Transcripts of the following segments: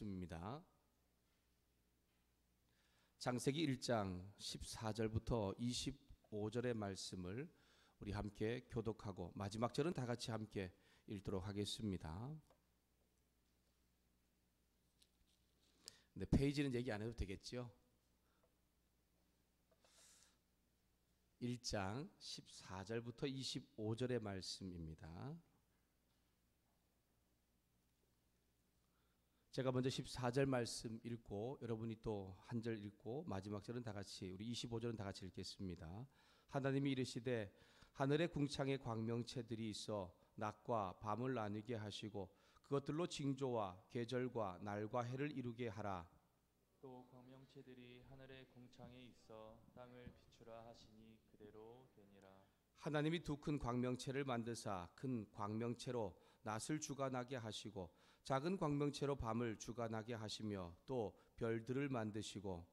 말씀입니다. 창세기 1장 14절부터 25절의 말씀을 우리 함께 교독하고 마지막 절은 다 같이 함께 읽도록 하겠습니다. 근데 페이지는 얘기 안 해도 되겠죠? 1장 14절부터 25절의 말씀입니다. 제가 먼저 14절 말씀 읽고 여러분이 또 한 절 읽고 마지막 절은 다 같이 우리 25절은 다 같이 읽겠습니다. 하나님이 이르시되 하늘의 궁창에 광명체들이 있어 낮과 밤을 나누게 하시고 그것들로 징조와 계절과 날과 해를 이루게 하라. 또 광명체들이 하늘의 궁창에 있어 땅을 비추라 하시니 그대로 되니라. 하나님이 두 큰 광명체를 만드사 큰 광명체로 낮을 주관하게 하시고 작은 광명체로 밤을 주관하게 하시며 또 별들을 만드시고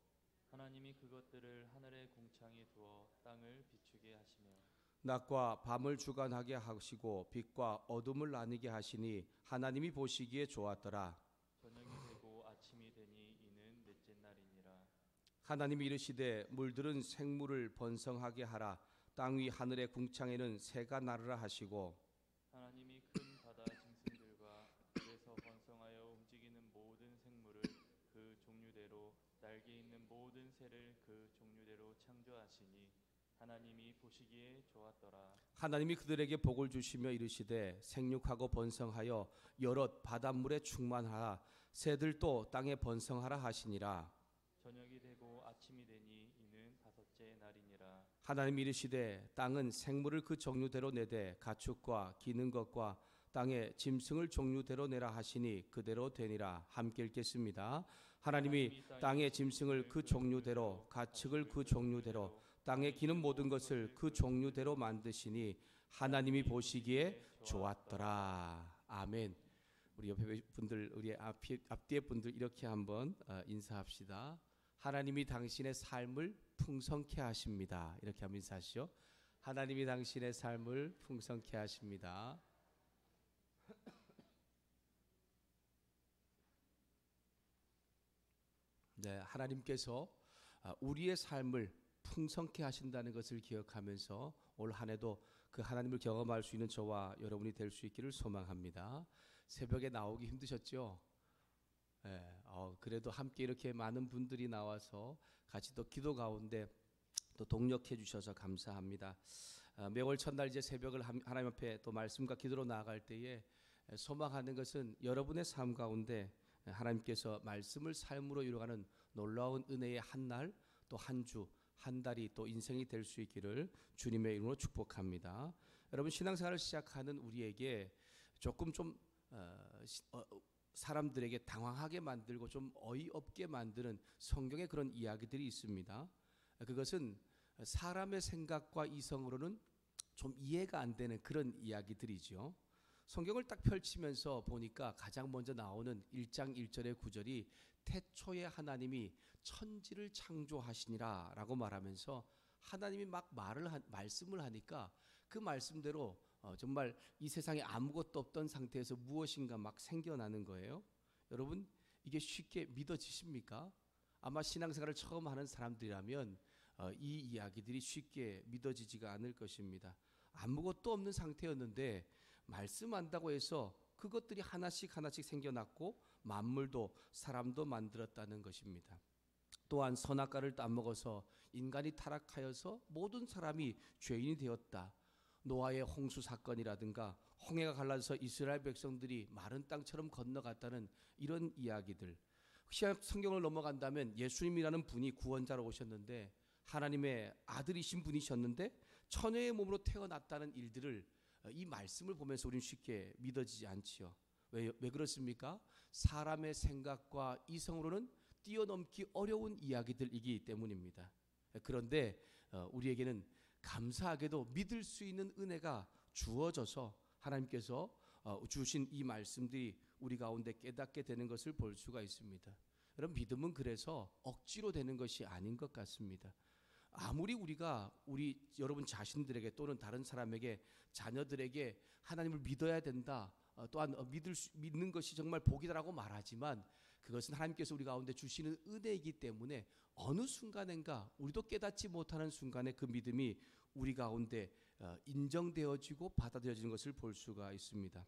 하나님이 그것들을 하늘의 궁창에 두어 땅을 비추게 하시며 낮과 밤을 주관하게 하시고 빛과 어둠을 나누게 하시니 하나님이 보시기에 좋았더라. 저녁이 되고 아침이 되니 이는 넷째 날이니라. 하나님이 이르시되 물들은 생물을 번성하게 하라. 땅 위 하늘의 궁창에는 새가 나르라 하시고 하나님이 큰 바다 짐승들과 물에서 번성하여 움직이는 모든 생물을 그 종류대로 날개 있는 모든 새를 그 종류대로 창조하시니 하나님이 보시기에 좋았더라. 하나님이 그들에게 복을 주시며 이르시되 생육하고 번성하여 여럿 바닷물에 충만하라. 새들도 땅에 번성하라 하시니라. 저녁이 되고 아침이 되니 이는 다섯째 날이니라. 하나님이 이르시되 땅은 생물을 그 종류대로 내되 가축과 기는 것과 땅에 짐승을 종류대로 내라 하시니 그대로 되니라. 함께 읽겠습니다. 하나님이 땅의 짐승을 그 종류대로 가축을 그 종류대로 땅에 기는 모든 것을 그 종류대로 만드시니 하나님이 보시기에 좋았더라. 아멘. 우리 옆에 분들, 우리 앞뒤에 분들 이렇게 한번 인사합시다. 하나님이 당신의 삶을 풍성케 하십니다. 이렇게 한번 인사하시죠. 하나님이 당신의 삶을 풍성케 하십니다. 네, 하나님께서 우리의 삶을 풍성케 하신다는 것을 기억하면서 올 한 해도 그 하나님을 경험할 수 있는 저와 여러분이 될 수 있기를 소망합니다. 새벽에 나오기 힘드셨죠? 네, 그래도 함께 이렇게 많은 분들이 나와서 같이 또 기도 가운데 또 동력해 주셔서 감사합니다. 매월 첫날 이제 새벽을 하나님 앞에 또 말씀과 기도로 나아갈 때에 소망하는 것은 여러분의 삶 가운데 하나님께서 말씀을 삶으로 이루어가는 놀라운 은혜의 한 날, 또 한 주, 한 달이 또 인생이 될 수 있기를 주님의 이름으로 축복합니다. 여러분 신앙생활을 시작하는 우리에게 조금 좀 사람들에게 당황하게 만들고 좀 어이없게 만드는 성경의 그런 이야기들이 있습니다. 그것은 사람의 생각과 이성으로는 좀 이해가 안 되는 그런 이야기들이죠. 성경을 딱 펼치면서 보니까 가장 먼저 나오는 1장 1절의 구절이 태초에 하나님이 천지를 창조하시니라 라고 말하면서 하나님이 막 말씀을 하니까 그 말씀대로 정말 이 세상에 아무것도 없던 상태에서 무엇인가 막 생겨나는 거예요. 여러분 이게 쉽게 믿어지십니까? 아마 신앙생활을 처음 하는 사람들이라면 이 이야기들이 쉽게 믿어지지가 않을 것입니다. 아무것도 없는 상태였는데 말씀한다고 해서 그것들이 하나씩 하나씩 생겨났고 만물도 사람도 만들었다는 것입니다. 또한 선악과를 따먹어서 인간이 타락하여서 모든 사람이 죄인이 되었다. 노아의 홍수 사건이라든가 홍해가 갈라져서 이스라엘 백성들이 마른 땅처럼 건너갔다는 이런 이야기들. 혹시 성경을 넘어간다면 예수님이라는 분이 구원자로 오셨는데 하나님의 아들이신 분이셨는데 처녀의 몸으로 태어났다는 일들을 이 말씀을 보면서 우리는 쉽게 믿어지지 않지요. 왜 그렇습니까? 사람의 생각과 이성으로는 뛰어넘기 어려운 이야기들이기 때문입니다. 그런데 우리에게는 감사하게도 믿을 수 있는 은혜가 주어져서 하나님께서 주신 이 말씀들이 우리 가운데 깨닫게 되는 것을 볼 수가 있습니다. 여러분 믿음은 그래서 억지로 되는 것이 아닌 것 같습니다. 아무리 우리가 여러분 자신들에게 또는 다른 사람에게 자녀들에게 하나님을 믿어야 된다, 또한 믿는 것이 정말 복이다라고 말하지만 그것은 하나님께서 우리 가운데 주시는 은혜이기 때문에 어느 순간인가 우리도 깨닫지 못하는 순간에 그 믿음이 우리 가운데 인정되어지고 받아들여지는 것을 볼 수가 있습니다.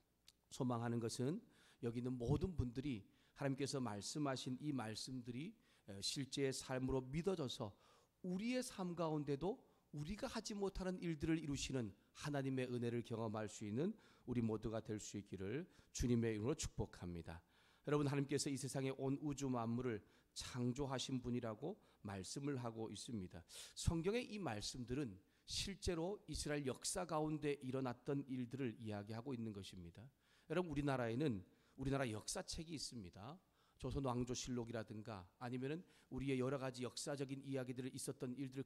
소망하는 것은 여기 있는 모든 분들이 하나님께서 말씀하신 이 말씀들이 실제의 삶으로 믿어져서 우리의 삶 가운데도 우리가 하지 못하는 일들을 이루시는 하나님의 은혜를 경험할 수 있는 우리 모두가 될 수 있기를 주님의 이름으로 축복합니다. 여러분, 하나님께서 이 세상에 온 우주 만물을 창조하신 분이라고 말씀을 하고 있습니다. 성경의 이 말씀들은 실제로 이스라엘 역사 가운데 일어났던 일들을 이야기하고 있는 것입니다. 여러분, 우리나라에는 우리나라 역사책이 있습니다. 조선왕조실록이라든가 아니면은 우리의 여러 가지 역사적인 이야기들을 있었던 일들을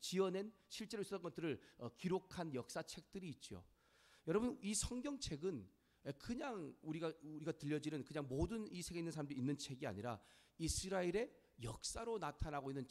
지어낸 실제로 있었던 것들을 기록한 역사책들이 있죠. 여러분, 이 성경책은 그냥 우리가 들려지는 그냥 모든 이 세계에 있는 사람들이 있는 책이 아니라 이스라엘의 역사로 나타나고 있는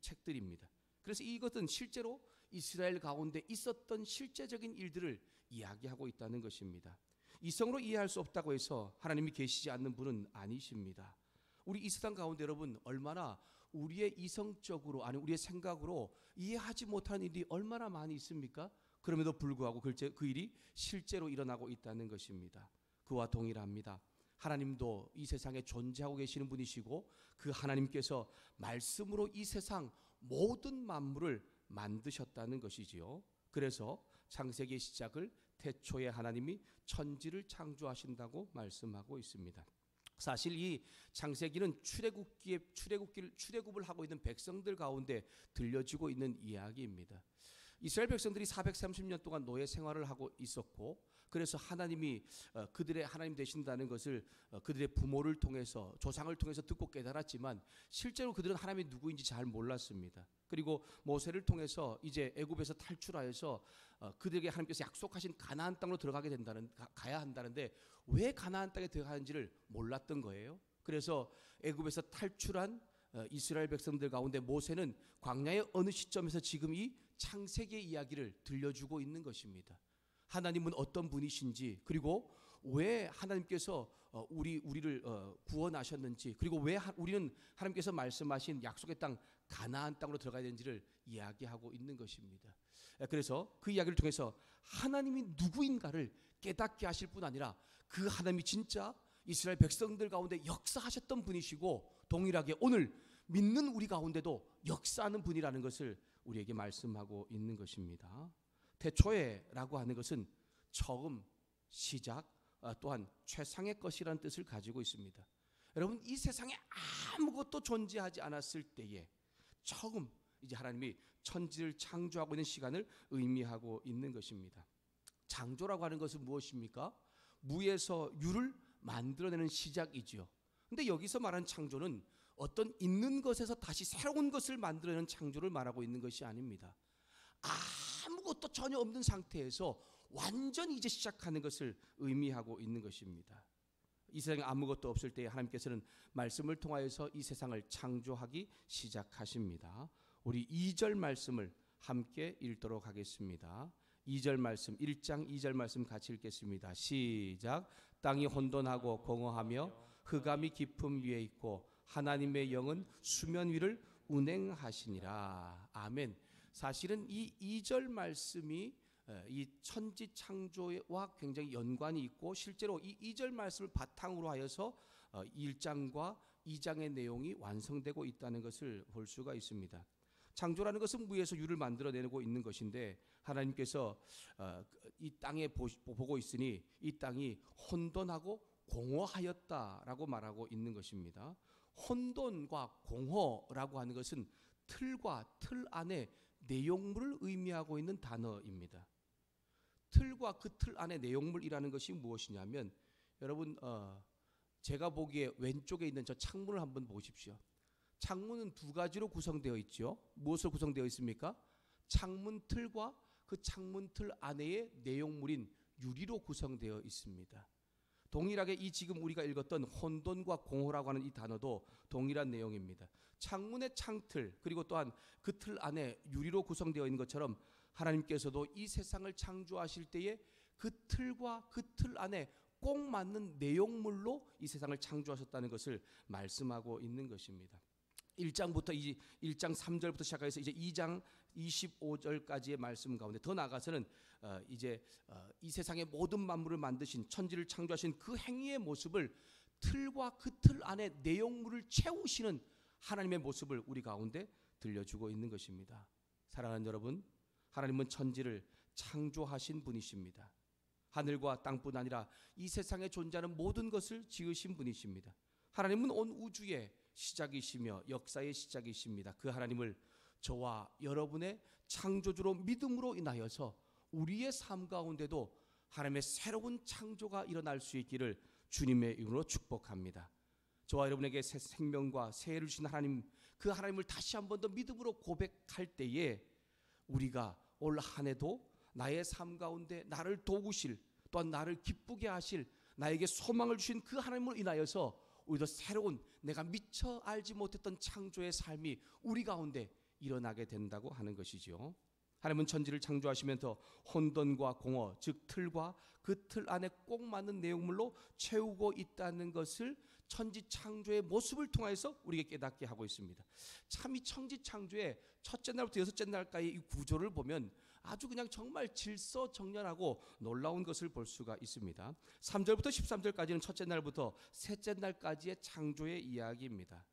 책들입니다. 그래서 이것은 실제로 이스라엘 가운데 있었던 실제적인 일들을 이야기하고 있다는 것입니다. 이성으로 이해할 수 없다고 해서 하나님이 계시지 않는 분은 아니십니다. 우리 이 세상 가운데 여러분 얼마나 우리의 이성적으로 아니 우리의 생각으로 이해하지 못하는 일이 얼마나 많이 있습니까? 그럼에도 불구하고 그 일이 실제로 일어나고 있다는 것입니다. 그와 동일합니다. 하나님도 이 세상에 존재하고 계시는 분이시고 그 하나님께서 말씀으로 이 세상 모든 만물을 만드셨다는 것이지요. 그래서 창세기의 시작을 태초에 하나님이 천지를 창조하신다고 말씀하고 있습니다. 사실 이 창세기는 출애굽을 하고 있는 백성들 가운데 들려지고 있는 이야기입니다. 이스라엘 백성들이 430년 동안 노예 생활을 하고 있었고, 그래서 하나님이 그들의 하나님 되신다는 것을 그들의 부모를 통해서 조상을 통해서 듣고 깨달았지만 실제로 그들은 하나님이 누구인지 잘 몰랐습니다. 그리고 모세를 통해서 이제 애굽에서 탈출하여서 그들에게 하나님께서 약속하신 가나안 땅으로 가야 한다는데 왜 가나안 땅에 들어가는지를 몰랐던 거예요. 그래서 애굽에서 탈출한 이스라엘 백성들 가운데 모세는 광야의 어느 시점에서 지금 이 창세기의 이야기를 들려주고 있는 것입니다. 하나님은 어떤 분이신지, 그리고 왜 하나님께서 우리를 구원하셨는지, 그리고 왜 우리는 하나님께서 말씀하신 약속의 땅 가나안 땅으로 들어가야 되는지를 이야기하고 있는 것입니다. 그래서 그 이야기를 통해서 하나님이 누구인가를 깨닫게 하실 뿐 아니라 그 하나님이 진짜 이스라엘 백성들 가운데 역사하셨던 분이시고 동일하게 오늘 믿는 우리 가운데도 역사하는 분이라는 것을 우리에게 말씀하고 있는 것입니다. 태초에라고 하는 것은 처음, 시작, 또한 최상의 것이라는 뜻을 가지고 있습니다. 여러분, 이 세상에 아무것도 존재하지 않았을 때에 처음 이제 하나님이 천지를 창조하고 있는 시간을 의미하고 있는 것입니다. 창조라고 하는 것은 무엇입니까? 무에서 유를 만들어내는 시작이지요. 근데 여기서 말하는 창조는 어떤 있는 것에서 다시 새로운 것을 만들어내는 창조를 말하고 있는 것이 아닙니다. 아무것도 전혀 없는 상태에서 완전히 이제 시작하는 것을 의미하고 있는 것입니다. 이 세상에 아무것도 없을 때 하나님께서는 말씀을 통하여서 이 세상을 창조하기 시작하십니다. 우리 2절 말씀을 함께 읽도록 하겠습니다. 2절 말씀, 1장 2절 말씀 같이 읽겠습니다. 시작. 땅이 혼돈하고 공허하며 흑암이 깊음 위에 있고 하나님의 영은 수면 위를 운행하시니라. 아멘. 사실은 이 2절 말씀이 이 천지 창조와 굉장히 연관이 있고 실제로 이 2절 말씀을 바탕으로 하여서 1장과 2장의 내용이 완성되고 있다는 것을 볼 수가 있습니다. 창조라는 것은 무에서 유를 만들어내고 있는 것인데 하나님께서 이 땅에 보고 있으니 이 땅이 혼돈하고 공허하였다라고 말하고 있는 것입니다. 혼돈과 공허라고 하는 것은 틀과 틀 안에 내용물을 의미하고 있는 단어입니다. 틀과 그 틀 안에 내용물이라는 것이 무엇이냐면 여러분 제가 보기에 왼쪽에 있는 저 창문을 한번 보십시오. 창문은 두 가지로 구성되어 있죠. 무엇으로 구성되어 있습니까? 창문 틀과 그 창문 틀 안에의 내용물인 유리로 구성되어 있습니다. 동일하게 이 지금 우리가 읽었던 혼돈과 공허라고 하는 이 단어도 동일한 내용입니다. 창문의 창틀 그리고 또한 그 틀 안에 유리로 구성되어 있는 것처럼 하나님께서도 이 세상을 창조하실 때에 그 틀과 그 틀 안에 꼭 맞는 내용물로 이 세상을 창조하셨다는 것을 말씀하고 있는 것입니다. 1장부터 1장 3절부터 시작해서 이제 2장 25절까지의 말씀 가운데 더 나아가서는 이제 이 세상의 모든 만물을 만드신 천지를 창조하신 그 행위의 모습을 틀과 그 틀 안에 내용물을 채우시는 하나님의 모습을 우리 가운데 들려주고 있는 것입니다. 사랑하는 여러분, 하나님은 천지를 창조하신 분이십니다. 하늘과 땅뿐 아니라 이 세상에 존재하는 모든 것을 지으신 분이십니다. 하나님은 온 우주의 시작이시며 역사의 시작이십니다. 그 하나님을 저와 여러분의 창조주로 믿음으로 인하여서 우리의 삶 가운데도 하나님의 새로운 창조가 일어날 수 있기를 주님의 이름으로 축복합니다. 저와 여러분에게 새 생명과 새해를 주신 하나님, 그 하나님을 다시 한 번 더 믿음으로 고백할 때에 우리가 올 한 해도 나의 삶 가운데 나를 도우실, 또한 나를 기쁘게 하실, 나에게 소망을 주신 그 하나님으로 인하여서 우리도 새로운 내가 미처 알지 못했던 창조의 삶이 우리 가운데 일어나게 된다고 하는 것이지요. 하나님은 천지를 창조하시면서 혼돈과 공허, 즉 틀과 그 틀 안에 꼭 맞는 내용물로 채우고 있다는 것을 천지 창조의 모습을 통해서 우리에게 깨닫게 하고 있습니다. 참 이 천지 창조의 첫째 날부터 여섯째 날까지 이 구조를 보면 아주 그냥 정말 질서정연하고 놀라운 것을 볼 수가 있습니다. 3절부터 13절까지는 첫째 날부터 셋째 날까지의 창조의 이야기입니다.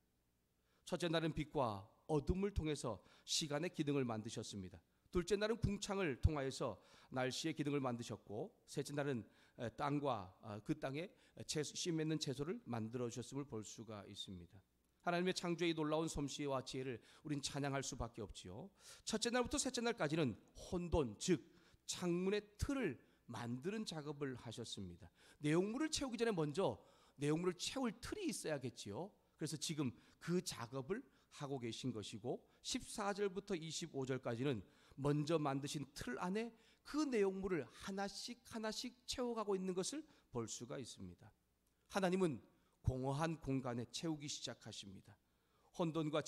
첫째 날은 빛과 어둠을 통해서 시간의 기능을 만드셨습니다. 둘째 날은 궁창을 통하여서 날씨의 기능을 만드셨고, 셋째 날은 땅과 그 땅에 씨 맺는 채소를 만들어 주셨음을 볼 수가 있습니다. 하나님의 창조의 놀라운 솜씨와 지혜를 우린 찬양할 수밖에 없지요. 첫째 날부터 셋째 날까지는 혼돈, 즉 창문의 틀을 만드는 작업을 하셨습니다. 내용물을 채우기 전에 먼저 내용물을 채울 틀이 있어야겠지요. 그래서 지금 그 작업을 하고 계신 것이고, 14절부터 25절까지는 먼저 만드신 틀 안에 그 내용물을 하나씩 하나씩 채워가고 있는 것을 볼 수가 있습니다. 하나님은 공허한 공간에 채우기 시작하십니다. 혼돈과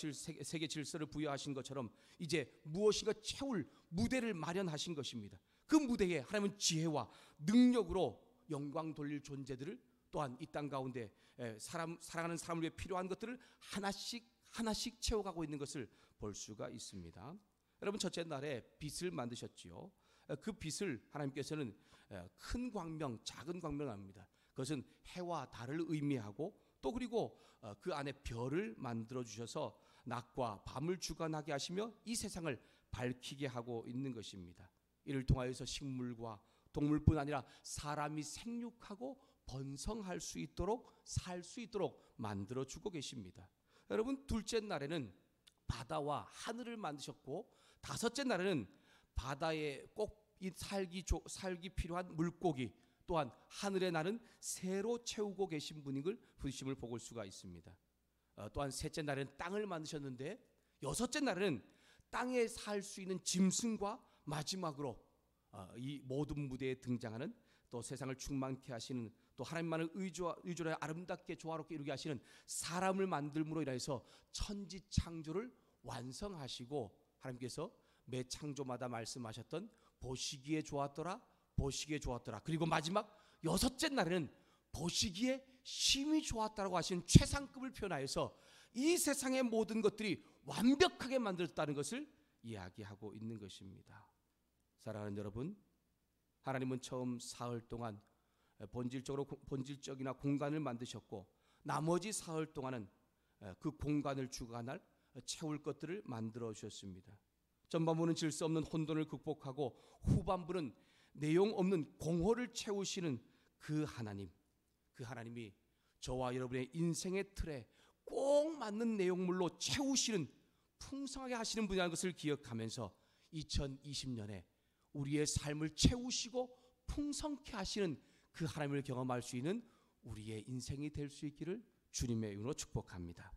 세계 질서를 부여하신 것처럼 이제 무엇인가 채울 무대를 마련하신 것입니다. 그 무대에 하나님은 지혜와 능력으로 영광 돌릴 존재들을, 또한 이 땅 가운데 사랑하는 사람을 위해 필요한 것들을 하나씩 하나씩 채워가고 있는 것을 볼 수가 있습니다. 여러분, 첫째 날에 빛을 만드셨지요. 그 빛을 하나님께서는 큰 광명, 작은 광명을 합니다. 그것은 해와 달을 의미하고, 또 그리고 그 안에 별을 만들어 주셔서 낮과 밤을 주관하게 하시며 이 세상을 밝히게 하고 있는 것입니다. 이를 통하여서 식물과 동물뿐 아니라 사람이 생육하고 번성할 수 있도록, 살 수 있도록 만들어 주고 계십니다. 여러분, 둘째 날에는 바다와 하늘을 만드셨고, 다섯째 날에는 바다에 꼭 살기 필요한 물고기, 또한 하늘에 나는 새로 채우고 계신 분이심을 보실 수가 있습니다. 또한 셋째 날에는 땅을 만드셨는데, 여섯째 날에는 땅에 살 수 있는 짐승과 마지막으로 이 모든 무대에 등장하는, 또 세상을 충만케 하시는, 또 하나님만을 의존하여 아름답게 조화롭게 이루게 하시는 사람을 만들므로 인해서 천지 창조를 완성하시고, 하나님께서 매 창조마다 말씀하셨던 보시기에 좋았더라, 보시기에 좋았더라, 그리고 마지막 여섯째 날에는 보시기에 심히 좋았다라고 하시는 최상급을 표현하여서 이 세상의 모든 것들이 완벽하게 만들었다는 것을 이야기하고 있는 것입니다. 사랑하는 여러분, 하나님은 처음 사흘 동안 본질적이나 공간을 만드셨고, 나머지 사흘 동안은 그 공간을 주관할 채울 것들을 만들어 주셨습니다. 전반부는 질서 없는 혼돈을 극복하고, 후반부는 내용 없는 공허를 채우시는 그 하나님이 저와 여러분의 인생의 틀에 꼭 맞는 내용물로 채우시는, 풍성하게 하시는 분이라는 것을 기억하면서 2020년에 우리의 삶을 채우시고 풍성케 하시는 그 하나님을 경험할 수 있는 우리의 인생이 될 수 있기를 주님의 이름으로 축복합니다.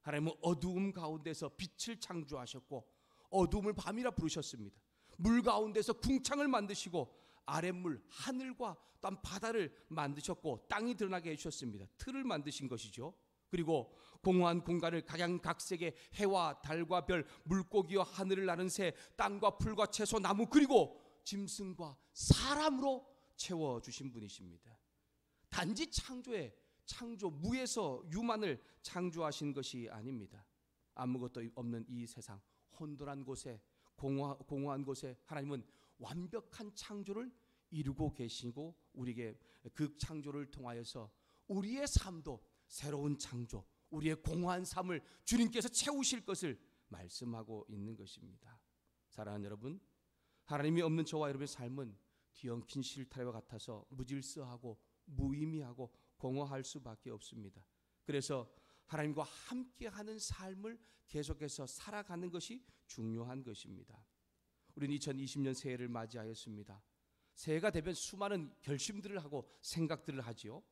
하나님은 어두움 가운데서 빛을 창조하셨고, 어두움을 밤이라 부르셨습니다. 물 가운데서 궁창을 만드시고, 아랫물 하늘과 또한 바다를 만드셨고, 땅이 드러나게 해주셨습니다. 틀을 만드신 것이죠. 그리고 공허한 공간을 각양각색의 해와 달과 별, 물고기와 하늘을 나는 새, 땅과 풀과 채소, 나무, 그리고 짐승과 사람으로 채워주신 분이십니다. 단지 창조 무에서 유만을 창조하신 것이 아닙니다. 아무것도 없는 이 세상, 혼돈한 곳에, 공허한 곳에 하나님은 완벽한 창조를 이루고 계시고, 우리에게 그 창조를 통하여서 우리의 삶도 새로운 창조, 우리의 공허한 삶을 주님께서 채우실 것을 말씀하고 있는 것입니다. 사랑하는 여러분, 하나님이 없는 저와 여러분의 삶은 뒤엉킨 실타래와 같아서 무질서하고 무의미하고 공허할 수밖에 없습니다. 그래서 하나님과 함께하는 삶을 계속해서 살아가는 것이 중요한 것입니다. 우리는 2020년 새해를 맞이하였습니다. 새해가 되면 수많은 결심들을 하고 생각들을 하지요.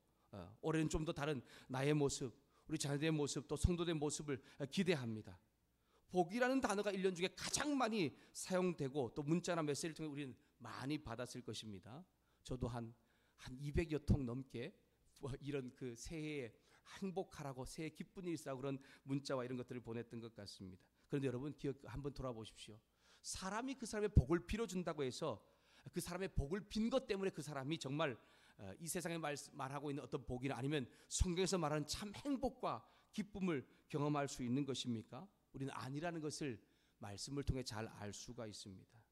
올해는 좀 더 다른 나의 모습, 우리 자녀들의 모습, 또 성도들의 모습을 기대합니다. 복이라는 단어가 1년 중에 가장 많이 사용되고 또 문자나 메시지를 통해 우리는 많이 받았을 것입니다. 저도 한 200여 통 넘게 이런 그 새해에 행복하라고, 새해 기쁜 일 있으라고 그런 문자와 이런 것들을 보냈던 것 같습니다. 그런데 여러분, 기억 한번 돌아보십시오. 사람이 그 사람의 복을 빌어준다고 해서 그 사람의 복을 빈 것 때문에 그 사람이 정말 이 세상에 말하고 있는 어떤 복이나 아니면 성경에서 말하는 참 행복과 기쁨을 경험할 수 있는 것입니까? 우리는 아니라는 것을 말씀을 통해 잘 알 수가 있습니다.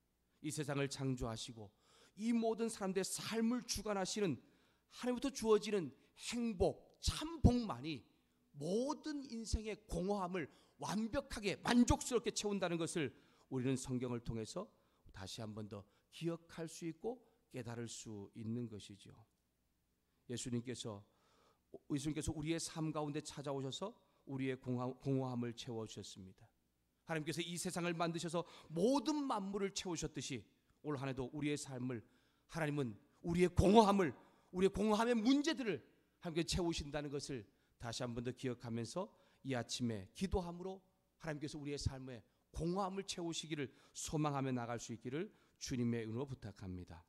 이 세상을 창조하시고 이 모든 사람들의 삶을 주관하시는 하나님부터 주어지는 행복, 참 복만이 모든 인생의 공허함을 완벽하게 만족스럽게 채운다는 것을 우리는 성경을 통해서 다시 한 번 더 기억할 수 있고 깨달을 수 있는 것이죠. 예수님께서 우리의 삶 가운데 찾아오셔서 우리의 공허함을 채워주셨습니다. 하나님께서 이 세상을 만드셔서 모든 만물을 채우셨듯이 올 한 해도 우리의 삶을 하나님은 우리의 공허함의 문제들을 하나님께 채우신다는 것을 다시 한 번 더 기억하면서 이 아침에 기도함으로 하나님께서 우리의 삶에 공허함을 채우시기를 소망하며 나갈 수 있기를 주님의 은혜로 부탁합니다.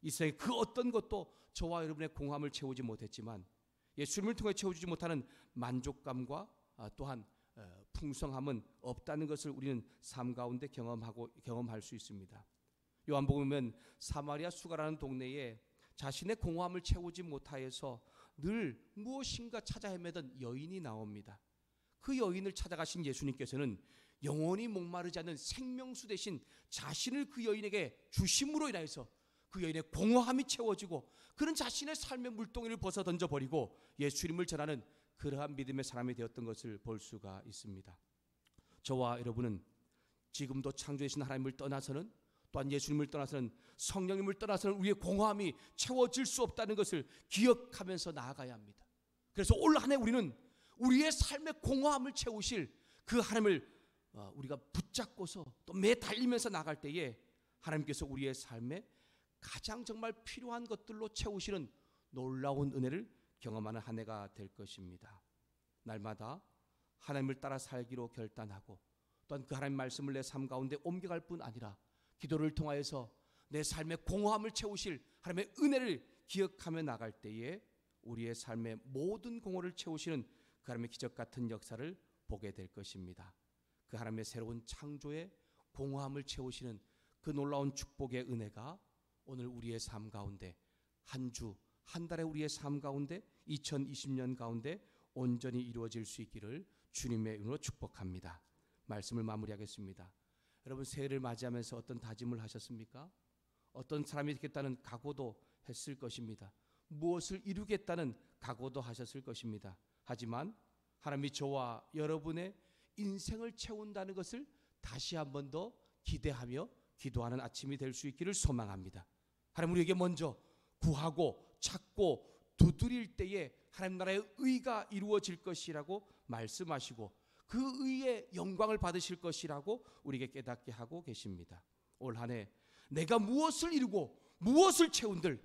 이 세상에 그 어떤 것도 저와 여러분의 공허함을 채우지 못했지만 예수님을 통해 채워주지 못하는 만족감과 또한 풍성함은 없다는 것을 우리는 삶 가운데 경험할 수 있습니다. 요한복음은 사마리아 수가라는 동네에 자신의 공허함을 채우지 못하여서 늘 무엇인가 찾아 헤매던 여인이 나옵니다. 그 여인을 찾아가신 예수님께서는 영원히 목마르지 않는 생명수 대신 자신을 그 여인에게 주심으로 인하여서 그 여인의 공허함이 채워지고 그런 자신의 삶의 물동이를 벗어 던져버리고 예수님을 전하는 그러한 믿음의 사람이 되었던 것을 볼 수가 있습니다. 저와 여러분은 지금도 창조하신 하나님을 떠나서는, 또한 예수님을 떠나서는, 성령님을 떠나서는 우리의 공허함이 채워질 수 없다는 것을 기억하면서 나아가야 합니다. 그래서 올 한 해 우리는 우리의 삶의 공허함을 채우실 그 하나님을 우리가 붙잡고서 또 매달리면서 나갈 때에 하나님께서 우리의 삶에 가장 정말 필요한 것들로 채우시는 놀라운 은혜를 경험하는 한 해가 될 것입니다. 날마다 하나님을 따라 살기로 결단하고 또한 그 하나님 말씀을 내 삶 가운데 옮겨갈 뿐 아니라 기도를 통하여서 내 삶의 공허함을 채우실 하나님의 은혜를 기억하며 나갈 때에 우리의 삶의 모든 공허를 채우시는 그 하나님의 기적 같은 역사를 보게 될 것입니다. 그 하나님의 새로운 창조의 공허함을 채우시는 그 놀라운 축복의 은혜가 오늘 우리의 삶 가운데 한 주, 한 달의 우리의 삶 가운데 2020년 가운데 온전히 이루어질 수 있기를 주님의 이름으로 축복합니다. 말씀을 마무리하겠습니다. 여러분, 새해를 맞이하면서 어떤 다짐을 하셨습니까? 어떤 사람이 되겠다는 각오도 했을 것입니다. 무엇을 이루겠다는 각오도 하셨을 것입니다. 하지만 하나님이 저와 여러분의 인생을 채운다는 것을 다시 한 번 더 기대하며 기도하는 아침이 될 수 있기를 소망합니다. 하나님 우리에게 먼저 구하고 찾고 두드릴 때에 하나님 나라의 의가 이루어질 것이라고 말씀하시고 그 의의 영광을 받으실 것이라고 우리에게 깨닫게 하고 계십니다. 올 한 해 내가 무엇을 이루고 무엇을 채운들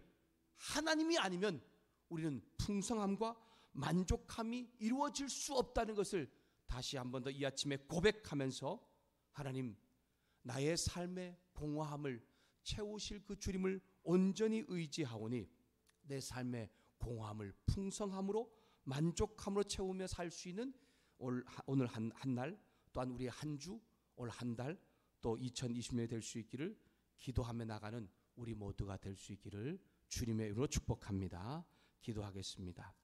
하나님이 아니면 우리는 풍성함과 만족함이 이루어질 수 없다는 것을 다시 한 번 더 이 아침에 고백하면서 하나님, 나의 삶의 공허함을 채우실 그 주님을 온전히 의지하오니 내 삶의 공허함을 풍성함으로 만족함으로 채우며 살 수 있는 오늘 한 날, 또한 우리의 한 주, 올 한 달, 또 2020년이 될 수 있기를 기도하며 나가는 우리 모두가 될 수 있기를 주님의 이름으로 축복합니다. 기도하겠습니다.